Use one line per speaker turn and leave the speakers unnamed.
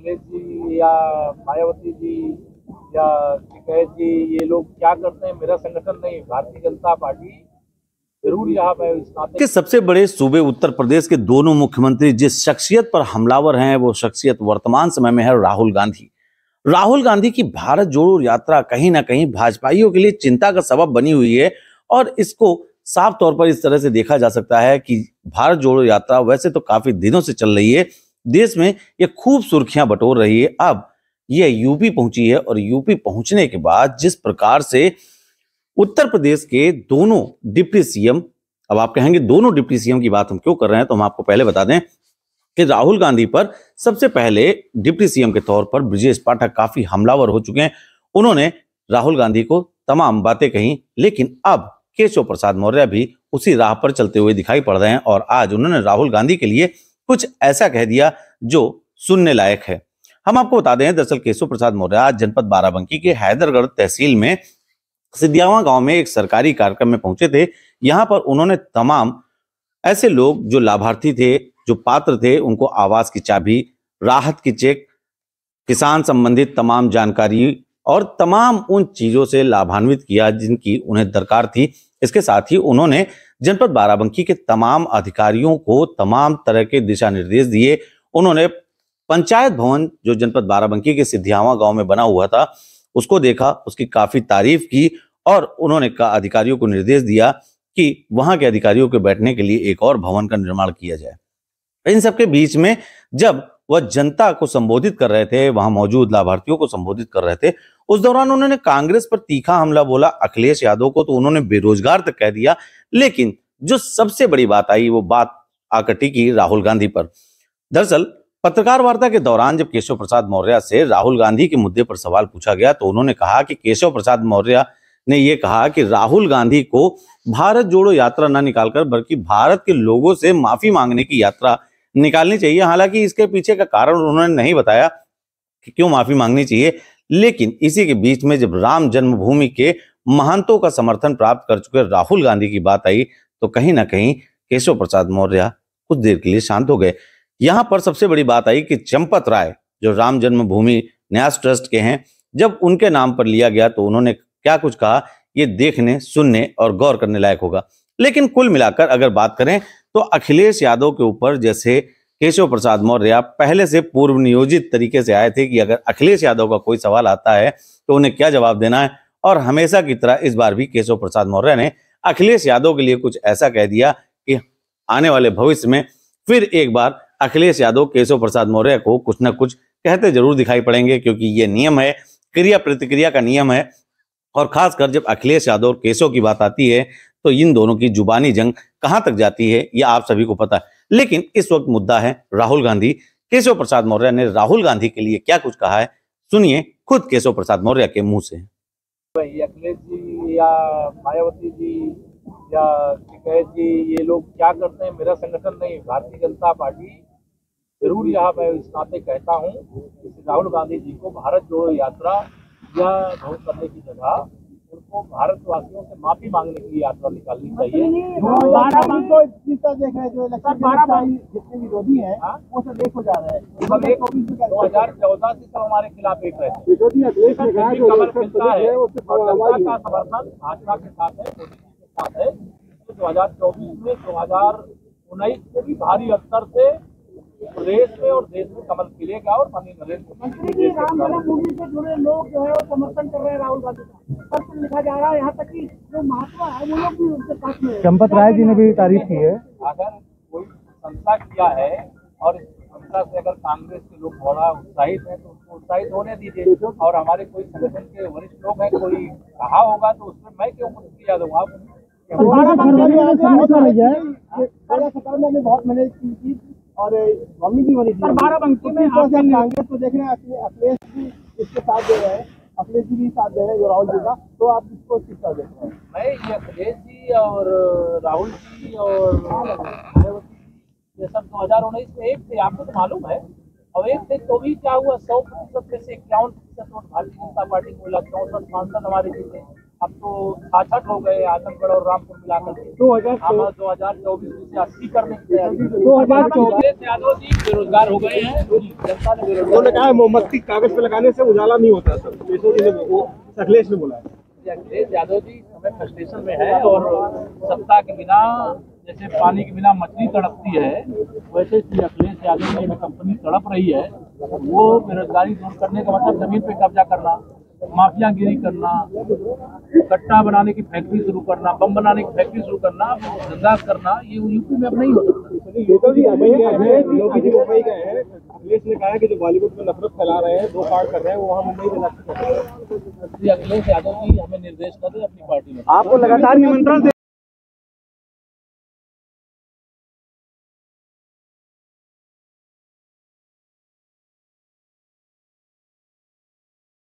अखिलेश जी या मायावती जी या टिकैत जी, ये लोग क्या करते हैं मेरा संगठन नहीं, भारतीय जनता पार्टी जरूर यहाँ पे इस नाते
के सबसे बड़े सूबे उत्तर प्रदेश के दोनों मुख्यमंत्री जिस शख्सियत पर हमलावर हैं, वो शख्सियत वर्तमान समय में है राहुल गांधी। राहुल गांधी की भारत जोड़ो यात्रा कहीं ना कहीं भाजपाइयों के लिए चिंता का सबब बनी हुई है और इसको साफ तौर पर इस तरह से देखा जा सकता है कि भारत जोड़ो यात्रा वैसे तो काफी दिनों से चल रही है, देश में ये खूब सुर्खियां बटोर रही है। अब ये यूपी पहुंची है और यूपी पहुंचने के बाद जिस प्रकार से उत्तर प्रदेश के दोनों डिप्टी सीएम, अब आप कहेंगे दोनों डिप्टी सीएम की बात हम क्यों कर रहे हैं, तो हम आपको पहले बता दें कि राहुल गांधी पर सबसे पहले डिप्टी सीएम के तौर पर ब्रजेश पाठक काफी हमलावर हो चुके हैं। उन्होंने राहुल गांधी को तमाम बातें कही, लेकिन अब केशव प्रसाद मौर्य भी उसी राह पर चलते हुए दिखाई पड़ रहे हैं और आज उन्होंने राहुल गांधी के लिए कुछ ऐसा कह दिया जो सुनने लायक है। हम आपको बता दें, दरअसल केशव प्रसाद मौर्य आज जनपद बाराबंकी के हैदरगढ़ तहसील में सिद्धियावा गांव में एक सरकारी कार्यक्रम में पहुंचे थे। यहां पर उन्होंने तमाम ऐसे लोग जो लाभार्थी थे, जो पात्र थे, उनको आवास की चाबी, राहत की चेक, किसान संबंधित तमाम जानकारी और तमाम उन चीजों से लाभान्वित किया जिनकी उन्हें दरकार थी। इसके साथ ही उन्होंने जनपद बाराबंकी के तमाम अधिकारियों को तमाम तरह के दिशा निर्देश दिए। उन्होंने पंचायत भवन जो जनपद बाराबंकी के सिद्धियावा गांव में बना हुआ था उसको देखा, उसकी काफी तारीफ की और उन्होंने अधिकारियों को निर्देश दिया कि वहां के अधिकारियों के बैठने के लिए एक और भवन का निर्माण किया जाए। इन सबके बीच में जब वह जनता को संबोधित कर रहे थे, वहां मौजूद लाभार्थियों को संबोधित कर रहे थे, उस दौरान उन्होंने कांग्रेस पर तीखा हमला बोला। अखिलेश यादव को तो उन्होंने बेरोजगार तक कह दिया, लेकिन जो सबसे बड़ी बात आई वो बात आकर टिकी राहुल गांधी पर। दरअसल पत्रकार वार्ता के दौरान जब केशव प्रसाद मौर्य से राहुल गांधी के मुद्दे पर सवाल पूछा गया तो उन्होंने कहा कि केशव प्रसाद मौर्य ने यह कहा कि राहुल गांधी को भारत जोड़ो यात्रा न निकालकर बल्कि भारत के लोगों से माफी मांगने की यात्रा निकालनी चाहिए। हालांकि इसके पीछे का कारण उन्होंने नहीं बताया कि क्यों माफी मांगनी चाहिए, लेकिन इसी के बीच में जब राम जन्मभूमि के महंतों का समर्थन प्राप्त कर चुके राहुल गांधी की बात आई तो कहीं ना कहीं केशव प्रसाद मौर्य कुछ देर के लिए शांत हो गए। यहां पर सबसे बड़ी बात आई कि चंपत राय जो राम जन्मभूमि न्यास ट्रस्ट के हैं, जब उनके नाम पर लिया गया तो उन्होंने क्या कुछ कहा, ये देखने, सुनने और गौर करने लायक होगा। लेकिन कुल मिलाकर अगर बात करें तो अखिलेश यादव के ऊपर जैसे केशव प्रसाद मौर्य पहले से पूर्व नियोजित तरीके से आए थे कि अगर अखिलेश यादव का कोई सवाल आता है तो उन्हें क्या जवाब देना है, और हमेशा की तरह इस बार भी केशव प्रसाद मौर्य ने अखिलेश यादव के लिए कुछ ऐसा कह दिया कि आने वाले भविष्य में फिर एक बार अखिलेश यादव केशव प्रसाद मौर्य को कुछ न कुछ कहते जरूर दिखाई पड़ेंगे, क्योंकि ये नियम है, क्रिया प्रतिक्रिया का नियम है। और खासकर जब अखिलेश यादव और केशव की बात आती है तो इन दोनों की जुबानी जंग कहां तक जाती है ये आप सभी को पता है। लेकिन इस वक्त मुद्दा है राहुल गांधी। केशव प्रसाद मौर्य ने राहुल गांधी के लिए क्या कुछ कहा है, सुनिए खुद केशव प्रसाद मौर्य के मुंह से।
अखिलेश जी या मायावती जी या टिकैत जी, ये लोग क्या करते हैं मेरा संगठन नहीं, भारतीय जनता पार्टी जरूर यहाँ पे इस नाते कहता हूँ कि राहुल गांधी जी को भारत जोड़ो यात्रा या भोट करने की जगह उनको भारतवासियों से माफी मांगने की यात्रा निकालनी चाहिए।
जितने विरोधी हैं वो सब एक हो जा रहे हैं।
2014 से सब हमारे खिलाफ एक रहते कमल खिलता है और जनता का समर्थन भाजपा के साथ है, मोदी जी के साथ है। तो 2024 में 2019 से भी भारी अंतर से प्रदेश में और देश में कमल खिलेगा और नरेंद्र मोदी
राम जन्मभूमि से जुड़े लोग जो है वो समर्थन कर रहे हैं राहुल गांधी का, सब लिखा जा रहा है। यहाँ तक कि जो महात्मा है वो लोग भी उनके साथ में। चंपत राय जी ने भी तारीफ की है।
अगर कोई संस्था किया है और इस संस्था से अगर कांग्रेस के लोग बड़ा उत्साहित हैं तो उसको उत्साहित होने दीजिए। और हमारे कोई संगठन के वरिष्ठ लोग हैं, कोई कहा होगा तो उसमें मैं क्यों प्रतिक्रिया दूंगा।
बहुत मेहनत की और मम्मी भी बनी थी। बाराबंकी में कांग्रेस को देख रहे हैं, अखिलेश जी इसके साथ दे रहे हैं, अखिलेश जी भी साथ दे रहे हैं जो राहुल जी का, तो आप इसको किस तरह देख रहे हैं?
मैं ये अखिलेश जी और राहुल जी और मायावती ये सब 2019 में एक थे, आपको तो मालूम है। और एक थे तो भी क्या हुआ, 100% में से 51% वोट भारतीय जनता पार्टी को मिला, 64 सांसद हमारे जीते। अब तो 66 हो गए आजमगढ़ और रामपुर मिलाकर के। 2024 से 80 करने की तैयारी।
2024
यादव जी बेरोजगार हो गए हैं, जनता ने बेरोजगार।
उन्होंने कहा मोमबत्ती कागज पे लगाने से उजाला नहीं होता सर, अखिलेश ने बोला है।
अखिलेश यादव जी हमें फ्रस्ट्रेशन में है और सत्ता के बिना जैसे पानी के बिना मछली तड़पती है वैसे श्री अखिलेश यादव की कंपनी तड़प रही है। वो बेरोजगारी दूर करने का मतलब जमीन पे कब्जा करना, माफियागिरी करना, कट्टा बनाने की फैक्ट्री शुरू करना, बम बनाने की फैक्ट्री शुरू करना, धंधा करना, ये यूपी में अब नहीं हो सकता।
योगी जी मुंबई गए हैं, अखिलेश ने कहा है कि जो बॉलीवुड में नफरत फैला रहे हैं, दो पार्ट कर रहे हैं, वो वहाँ मुंबई में जाकर
श्री अखिलेश यादव जी हमें निर्देश कर दे अपनी पार्टी में।
आपको लगातार निमंत्रण